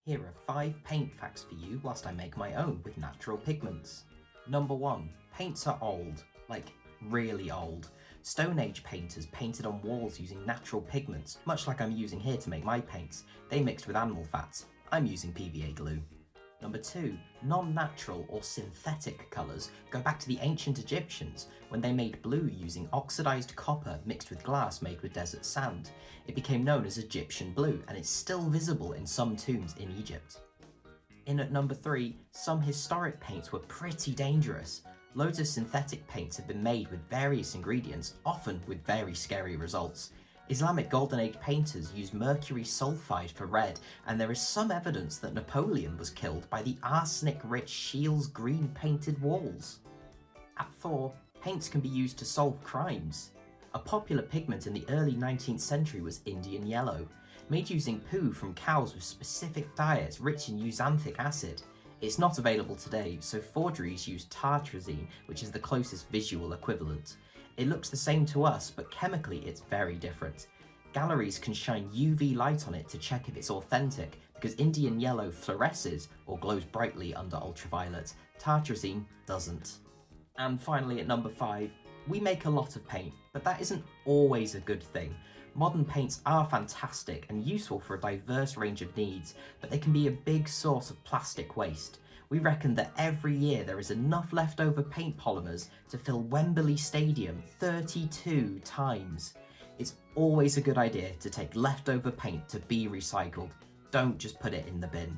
Here are 5 paint facts for you whilst I make my own with natural pigments. Number 1. Paints are old, like really old. Stone Age painters painted on walls using natural pigments, much like I'm using here to make my paints. They mixed with animal fats. I'm using PVA glue. Number 2. Non-natural or synthetic colours go back to the ancient Egyptians when they made blue using oxidised copper mixed with glass made with desert sand. It became known as Egyptian blue and it's still visible in some tombs in Egypt. In at number 3, some historic paints were pretty dangerous. Loads of synthetic paints have been made with various ingredients, often with very scary results. Islamic Golden Age painters used mercury sulfide for red, and there is some evidence that Napoleon was killed by the arsenic-rich Scheele's green painted walls. At 4, paints can be used to solve crimes. A popular pigment in the early 19th century was Indian yellow, made using poo from cows with specific diets rich in xanthic acid. It's not available today, so forgeries use tartrazine, which is the closest visual equivalent. It looks the same to us, but chemically it's very different. Galleries can shine UV light on it to check if it's authentic, because Indian yellow fluoresces or glows brightly under ultraviolet. Tartrazine doesn't. And finally at number 5, we make a lot of paint, but that isn't always a good thing. Modern paints are fantastic and useful for a diverse range of needs, but they can be a big source of plastic waste. We reckon that every year there is enough leftover paint polymers to fill Wembley Stadium 32 times. It's always a good idea to take leftover paint to be recycled. Don't just put it in the bin.